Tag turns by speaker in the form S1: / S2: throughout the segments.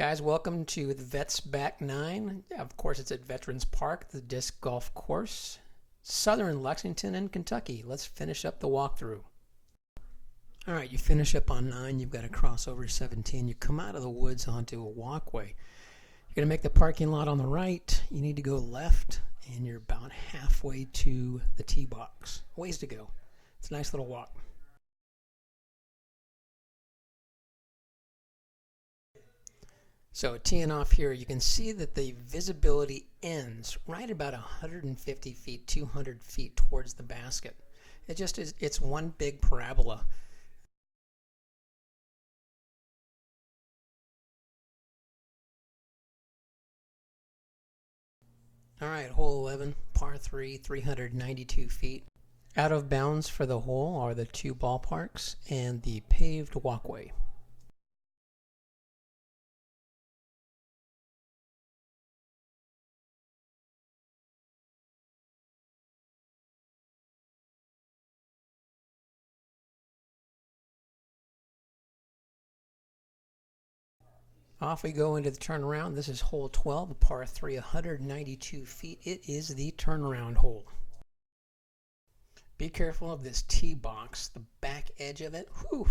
S1: Guys, welcome to the Vets Back 9. Of course, it's at Veterans Park, the disc golf course, southern Lexington in Kentucky. Let's finish up the walkthrough. All right, you finish up on 9. You've got to cross over 17. You come out of the woods onto a walkway. You're going to make the parking lot on the right. You need to go left, and you're about halfway to the tee box. Ways to go. It's a nice little walk. So teeing off here, you can see that the visibility ends right about 150 feet, 200 feet towards the basket. It just is, it's one big parabola. All right, hole 11, par 3, 392 feet. Out of bounds for the hole are the two ballparks and the paved walkway. Off we go into the turnaround. This is hole 12, par 3, 192 feet. It is the turnaround hole. Be careful of this tee box, the back edge of it. Whew.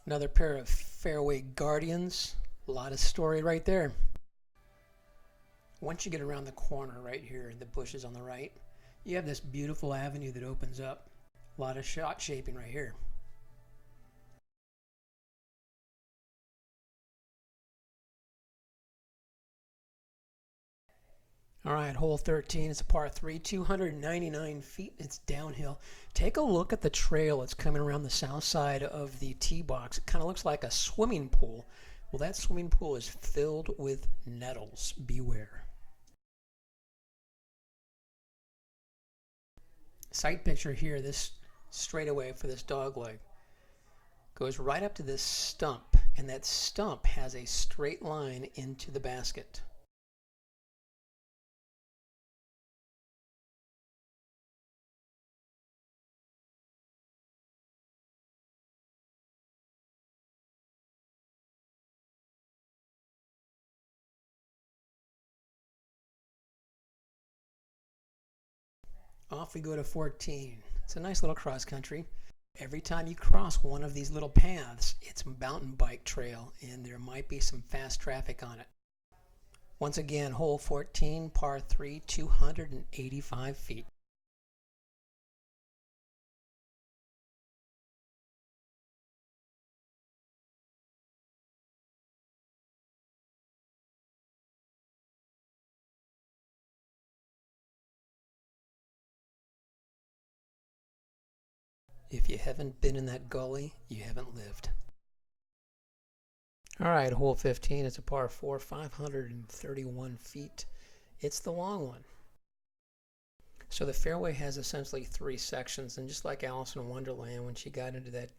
S1: Another pair of fairway guardians. A lot of story right there. Once you get around the corner right here, the bushes on the right, you have this beautiful avenue that opens up. A lot of shot shaping right here. All right, hole 13, it's a par 3, 299 feet, it's downhill. Take a look at the trail that's coming around the south side of the tee box. It kind of looks like a swimming pool. Well, that swimming pool is filled with nettles. Beware. Sight picture here, this straightaway for this dog leg goes right up to this stump, and that stump has a straight line into the basket. Off we go to 14. It's a nice little cross country. Every time you cross one of these little paths, it's a mountain bike trail, and there might be some fast traffic on it. Once again, hole 14, par 3, 285 feet. If you haven't been in that gully, you haven't lived. All right, hole 15, it's a par 4, 531 feet. It's the long one. So the fairway has essentially 3 sections, and just like Alice in Wonderland, when she got into that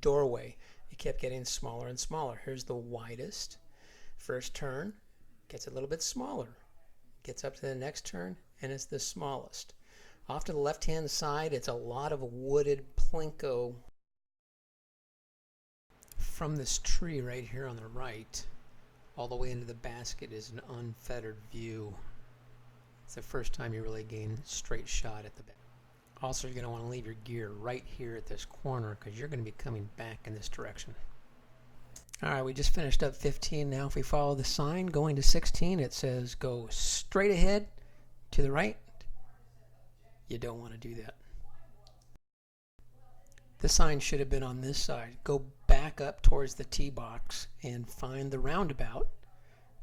S1: doorway, it kept getting smaller and smaller. Here's the widest. First turn, gets a little bit smaller. Gets up to the next turn, and it's the smallest. Off to the left-hand side, it's a lot of wooded plinko. From this tree right here on the right, all the way into the basket is an unfettered view. It's the first time you really gain straight shot at the basket. Also, you're going to want to leave your gear right here at this corner because you're going to be coming back in this direction. All right, we just finished up 15. Now if we follow the sign going to 16, it says go straight ahead to the right. You don't want to do that. The sign should have been on this side. Go back up towards the tee box and find the roundabout.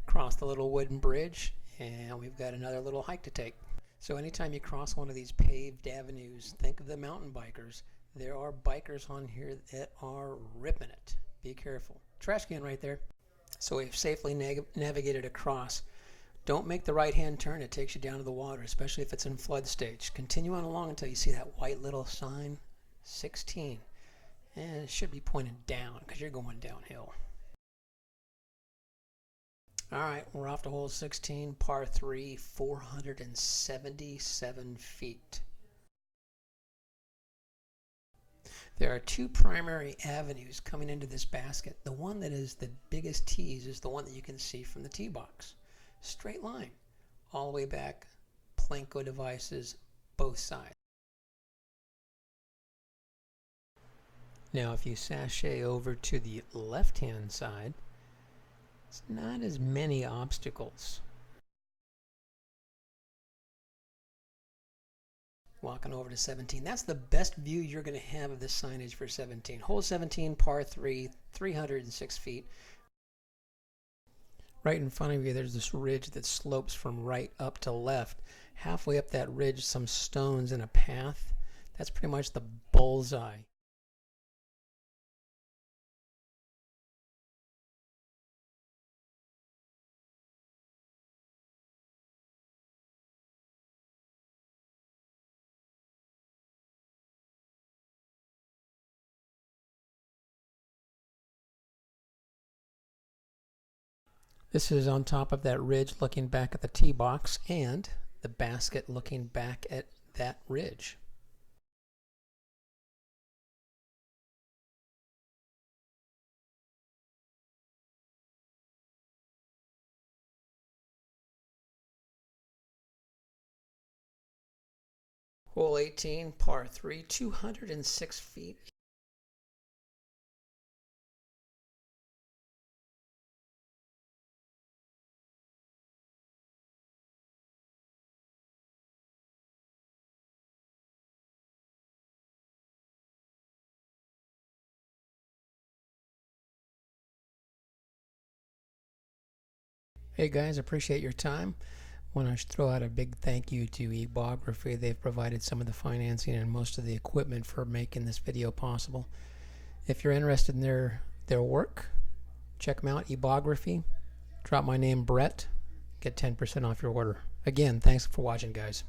S1: Cross the little wooden bridge, and we've got another little hike to take. So anytime you cross one of these paved avenues, think of the mountain bikers. There are bikers on here that are ripping it. Be careful. Trash can right there. So we've safely navigated across. Don't make the right-hand turn. It takes you down to the water, especially if it's in flood stage. Continue on along until you see that white little sign, 16. And it should be pointed down because you're going downhill. All right, we're off to hole 16, par 3, 477 feet. There are two primary avenues coming into this basket. The one that is the biggest tease is the one that you can see from the tee box. Straight line, all the way back, Plinko devices, both sides. Now if you sashay over to the left-hand side, it's not as many obstacles. Walking over to 17. That's the best view you're going to have of this signage for 17. Hole 17, par 3, 306 feet. Right in front of you, there's this ridge that slopes from right up to left. Halfway up that ridge, some stones and a path. That's pretty much the bullseye. This is on top of that ridge looking back at the tee box and the basket looking back at that ridge. Hole 18, par 3, 206 feet. Hey guys, appreciate your time. Want to throw out a big thank you to eBography. They've provided some of the financing and most of the equipment for making this video possible. If you're interested in their work, check them out, eBography. Drop my name, Brett. Get 10% off your order. Again, thanks for watching, guys.